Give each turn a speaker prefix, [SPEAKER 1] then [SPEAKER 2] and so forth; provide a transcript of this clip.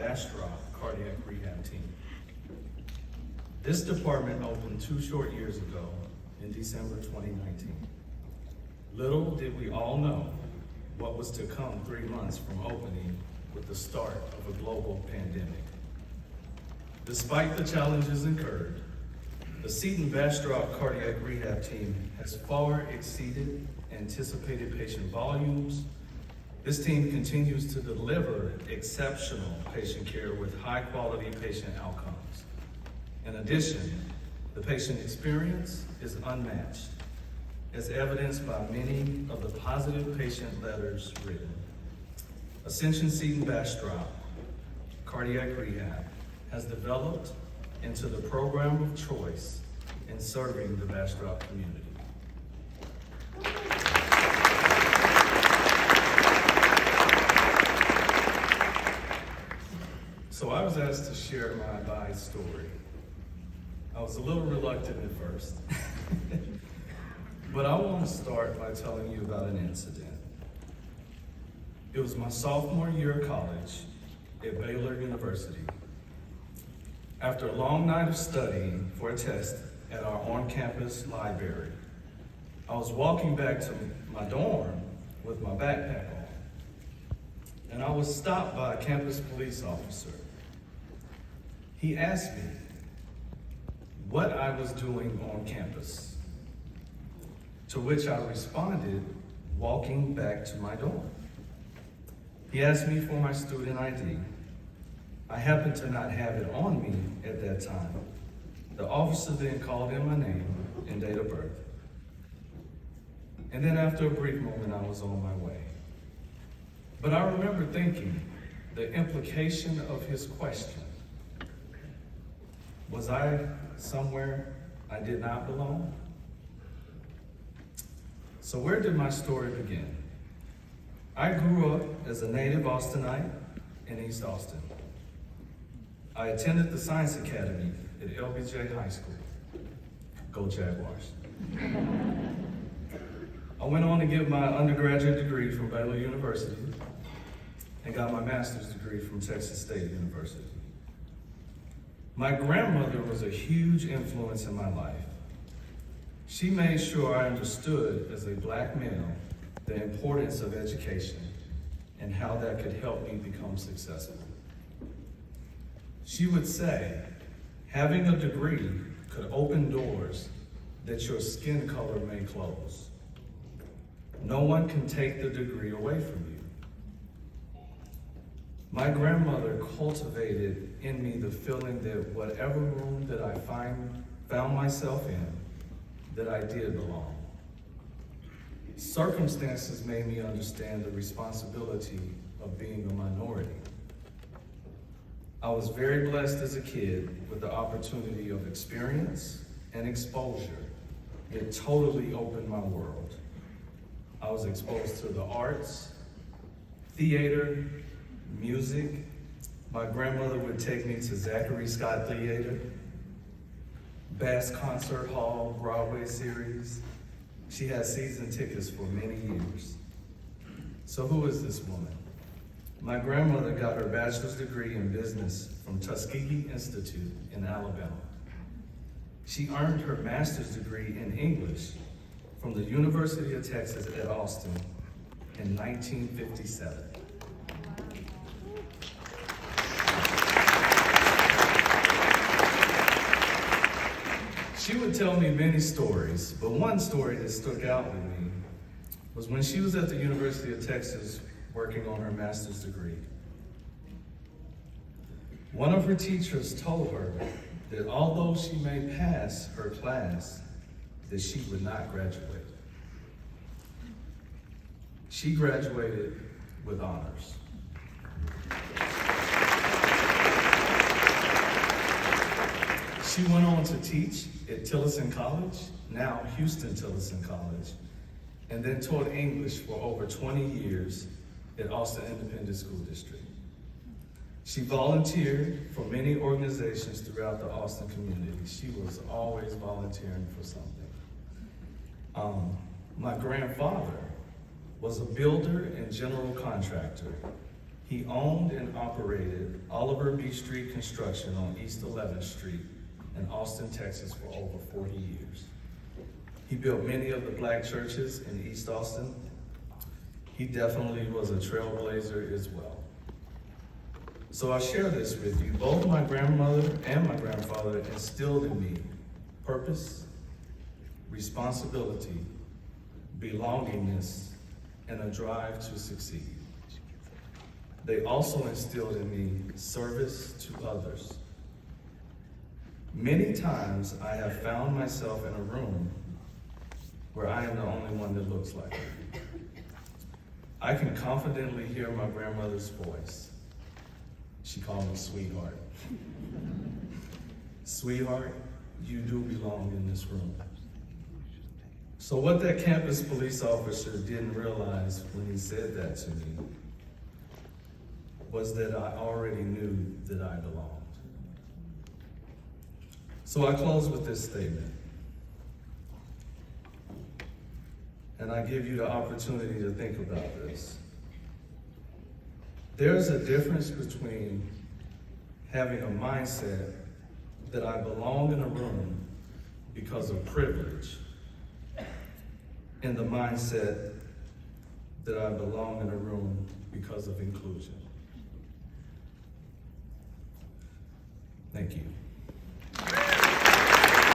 [SPEAKER 1] Ldfr cardiac rehab team. This department opened 2 short years ago in December 2019. Little did we all know what was to come 3 months from opening with the start of a global pandemic. Despite the challenges incurred, the Seton Bastrop cardiac rehab team has far exceeded anticipated patient volumes. This team continues to deliver exceptional patient care with high-quality patient outcomes. In addition, the patient experience is unmatched, as evidenced by many of the positive patient letters written. Ascension Seton Bastrop Cardiac Rehab has developed into the program of choice in serving the Bastrop community. So I was asked to share my advice story. I was a little reluctant at first, but I want to start by telling you about an incident. It was my sophomore year of college at Baylor University. After a long night of studying for a test at our on-campus library, I was walking back to my dorm with my backpack on, and I was stopped by a campus police officer. He asked me what I was doing on campus, to which I responded, walking back to my dorm. He asked me for my student ID. I happened to not have it on me at that time. The officer then called in my name and date of birth. And then after a brief moment, I was on my way. But I remember thinking the implication of his question. Was I somewhere I did not belong? So where did my story begin? I grew up as a native Austinite in East Austin. I attended the Science Academy at LBJ High School. Go Jaguars. I went on to get my undergraduate degree from Baylor University and got my master's degree from Texas State University. My grandmother was a huge influence in my life. She made sure I understood as a Black male the importance of education and how that could help me become successful. She would say, having a degree could open doors that your skin color may close. No one can take the degree away from you. My grandmother cultivated in me the feeling that whatever room that I found myself in, that I did belong. Circumstances made me understand the responsibility of being a minority. I was very blessed as a kid with the opportunity of experience and exposure. It totally opened my world. I was exposed to the arts, theater, music. My grandmother would take me to Zachary Scott Theater, Bass Concert Hall, Broadway series. She had season tickets for many years. So who is this woman? My grandmother got her bachelor's degree in business from Tuskegee Institute in Alabama. She earned her master's degree in English from the University of Texas at Austin in 1957. She would tell me many stories, but one story that stuck out with me was when she was at the University of Texas working on her master's degree. One of her teachers told her that although she may pass her class, that she would not graduate. She graduated with honors. She went on to teach at Tillerson College, now Houston Tillerson College, and then taught English for over 20 years at Austin Independent School District. She volunteered for many organizations throughout the Austin community. She was always volunteering for something. My grandfather was a builder and general contractor. He owned and operated Oliver B. Street Construction on East 11th Street in Austin, Texas for over 40 years. He built many of the black churches in East Austin. He definitely was a trailblazer as well. So I share this with you. Both my grandmother and my grandfather instilled in me purpose, responsibility, belongingness, and a drive to succeed. They also instilled in me service to others. Many times I have found myself in a room where I am the only one that looks like it. I can confidently hear my grandmother's voice. She called me sweetheart. Sweetheart, you do belong in this room. So what that campus police officer didn't realize when he said that to me was that I already knew that I belonged. So I close with this statement. And I give you the opportunity to think about this. There's a difference between having a mindset that I belong in a room because of privilege and the mindset that I belong in a room because of inclusion. Thank you.